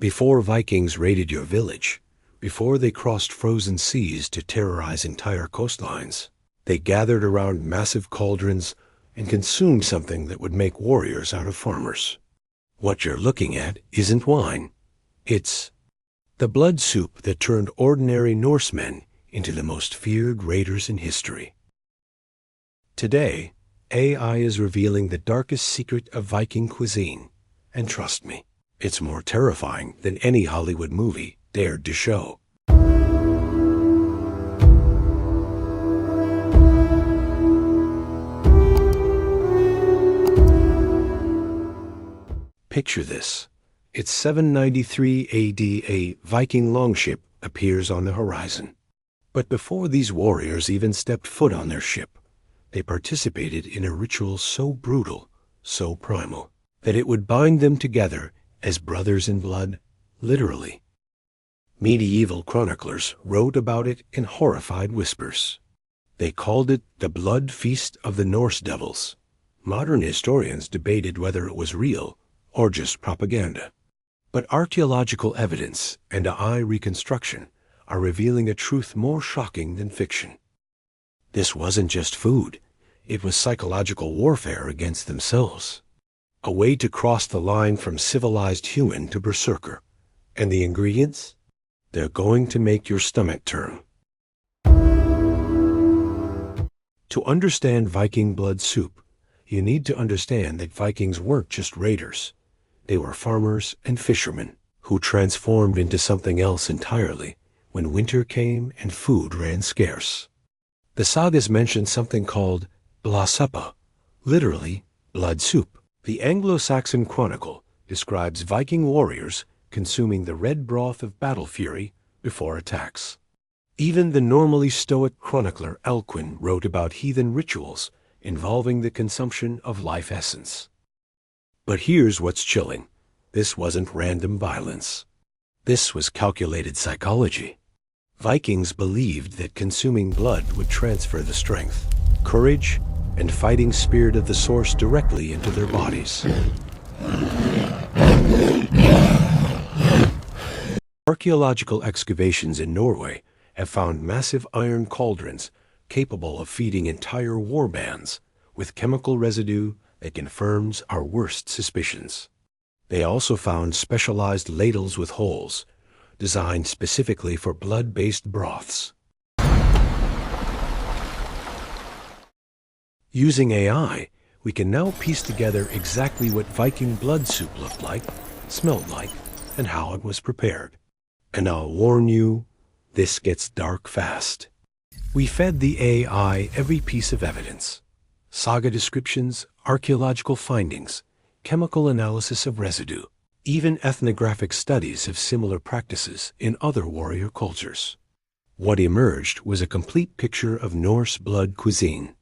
Before Vikings raided your village, before they crossed frozen seas to terrorize entire coastlines, they gathered around massive cauldrons and consumed something that would make warriors out of farmers. What you're looking at isn't wine. It's the blood soup that turned ordinary Norsemen into the most feared raiders in history. Today, AI is revealing the darkest secret of Viking cuisine, and trust me, it's more terrifying than any Hollywood movie dared to show. Picture this. It's 793 AD, a Viking longship appears on the horizon. But before these warriors even stepped foot on their ship, they participated in a ritual so brutal, so primal, that it would bind them together as brothers in blood, literally. Medieval chroniclers wrote about it in horrified whispers. They called it the blood feast of the Norse devils. Modern historians debated whether it was real or just propaganda. But archaeological evidence and AI reconstruction are revealing a truth more shocking than fiction. This wasn't just food. It was psychological warfare against themselves. A way to cross the line from civilized human to berserker. And the ingredients? They're going to make your stomach turn. To understand Viking blood soup, you need to understand that Vikings weren't just raiders. They were farmers and fishermen who transformed into something else entirely when winter came and food ran scarce. The sagas mention something called blodsuppe, literally blood soup. The Anglo-Saxon Chronicle describes Viking warriors consuming the red broth of battle fury before attacks. Even the normally stoic chronicler Alcuin wrote about heathen rituals involving the consumption of life essence. But here's what's chilling. This wasn't random violence. This was calculated psychology. Vikings believed that consuming blood would transfer the strength, courage, and fighting spirit of the source directly into their bodies. Archaeological excavations in Norway have found massive iron cauldrons capable of feeding entire war bands with chemical residue that confirms our worst suspicions. They also found specialized ladles with holes, designed specifically for blood-based broths. Using AI, we can now piece together exactly what Viking blood soup looked like, smelled like, and how it was prepared. And I'll warn you, this gets dark fast. We fed the AI every piece of evidence. Saga descriptions, archaeological findings, chemical analysis of residue. Even ethnographic studies of similar practices in other warrior cultures. What emerged was a complete picture of Norse blood cuisine.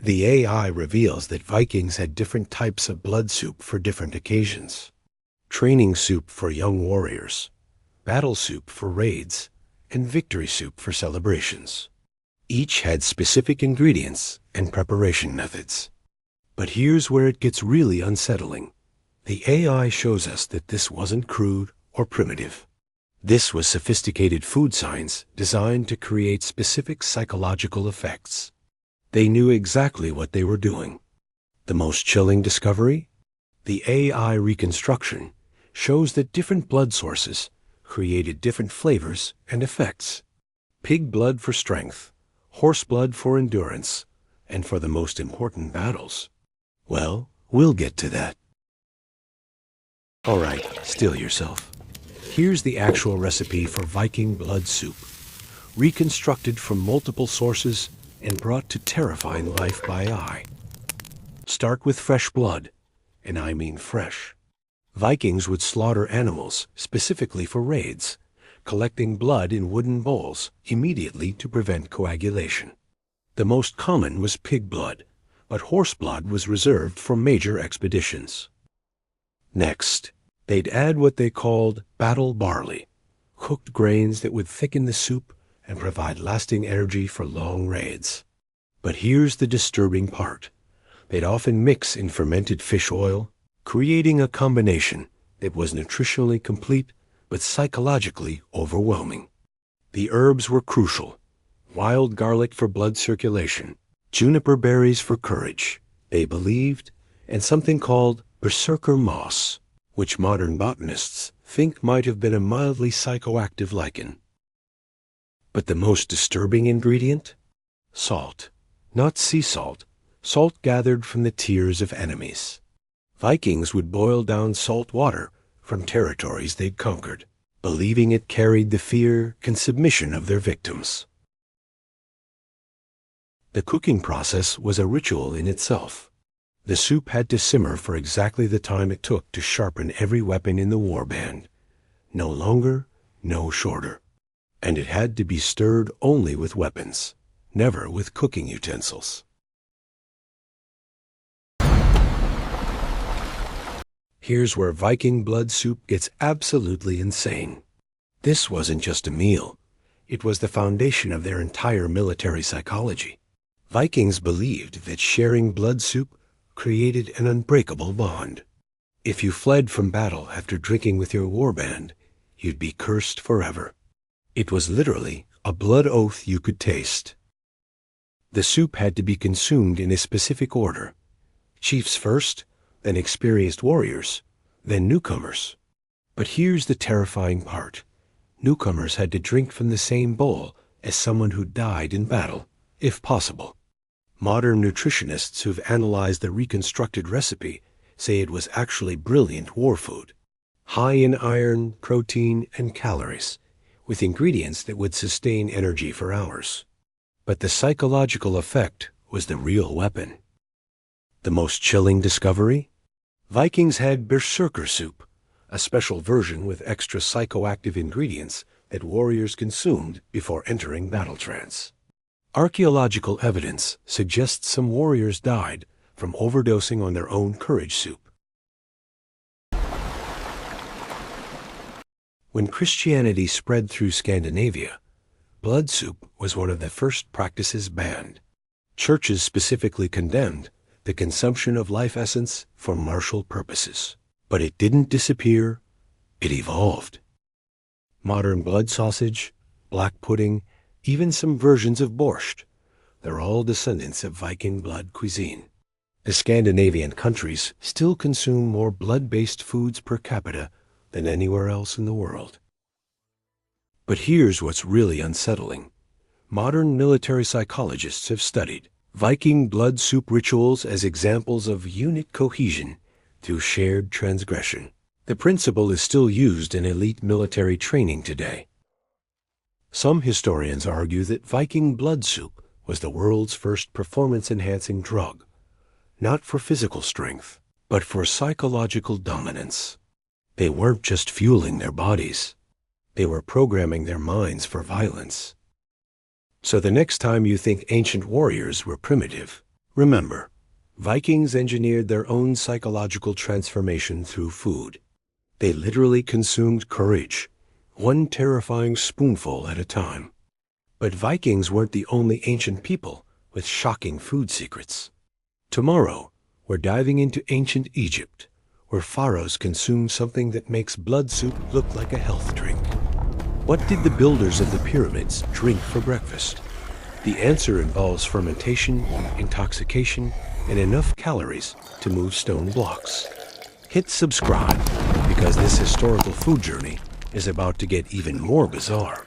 The AI reveals that Vikings had different types of blood soup for different occasions. Training soup for young warriors, battle soup for raids, and victory soup for celebrations. Each had specific ingredients and preparation methods. But here's where it gets really unsettling. The AI shows us that this wasn't crude or primitive. This was sophisticated food science designed to create specific psychological effects. They knew exactly what they were doing. The most chilling discovery? The AI reconstruction shows that different blood sources created different flavors and effects. Pig blood for strength, horse blood for endurance, and for the most important battles. Well, we'll get to that. All right, still yourself. Here's the actual recipe for Viking blood soup, reconstructed from multiple sources and brought to terrifying life by AI. Start with fresh blood, and I mean fresh. Vikings would slaughter animals specifically for raids, collecting blood in wooden bowls immediately to prevent coagulation. The most common was pig blood, but horse blood was reserved for major expeditions. Next, they'd add what they called battle barley, cooked grains that would thicken the soup and provide lasting energy for long raids. But here's the disturbing part. They'd often mix in fermented fish oil, creating a combination It was nutritionally complete, but psychologically overwhelming. The herbs were crucial. Wild garlic for blood circulation, juniper berries for courage, they believed, and something called berserker moss, which modern botanists think might have been a mildly psychoactive lichen. But the most disturbing ingredient? Salt. Not sea salt, salt gathered from the tears of enemies. Vikings would boil down salt water from territories they'd conquered, believing it carried the fear and submission of their victims. The cooking process was a ritual in itself. The soup had to simmer for exactly the time it took to sharpen every weapon in the warband. No longer, no shorter. And it had to be stirred only with weapons, never with cooking utensils. Here's where Viking blood soup gets absolutely insane. This wasn't just a meal. It was the foundation of their entire military psychology. Vikings believed that sharing blood soup created an unbreakable bond. If you fled from battle after drinking with your warband, you'd be cursed forever. It was literally a blood oath you could taste. The soup had to be consumed in a specific order. Chiefs first, then experienced warriors, then newcomers. But here's the terrifying part. Newcomers had to drink from the same bowl as someone who died in battle, if possible. Modern nutritionists who've analyzed the reconstructed recipe say it was actually brilliant war food, high in iron, protein, and calories, with ingredients that would sustain energy for hours. But the psychological effect was the real weapon. The most chilling discovery? Vikings had berserker soup, a special version with extra psychoactive ingredients that warriors consumed before entering battle trance. Archaeological evidence suggests some warriors died from overdosing on their own courage soup. When Christianity spread through Scandinavia, blood soup was one of the first practices banned. Churches specifically condemned the consumption of life essence for martial purposes. But it didn't disappear, it evolved. Modern blood sausage, black pudding, even some versions of borscht, they're all descendants of Viking blood cuisine. The Scandinavian countries still consume more blood-based foods per capita than anywhere else in the world. But here's what's really unsettling. Modern military psychologists have studied Viking blood soup rituals as examples of unit cohesion through shared transgression. The principle is still used in elite military training today. Some historians argue that Viking blood soup was the world's first performance-enhancing drug, not for physical strength, but for psychological dominance. They weren't just fueling their bodies. They were programming their minds for violence. So the next time you think ancient warriors were primitive, remember, Vikings engineered their own psychological transformation through food. They literally consumed courage, one terrifying spoonful at a time. But Vikings weren't the only ancient people with shocking food secrets. Tomorrow, we're diving into ancient Egypt, where pharaohs consumed something that makes blood soup look like a health drink. What did the builders of the pyramids drink for breakfast? The answer involves fermentation, intoxication, and enough calories to move stone blocks. Hit subscribe, because this historical food journey is about to get even more bizarre.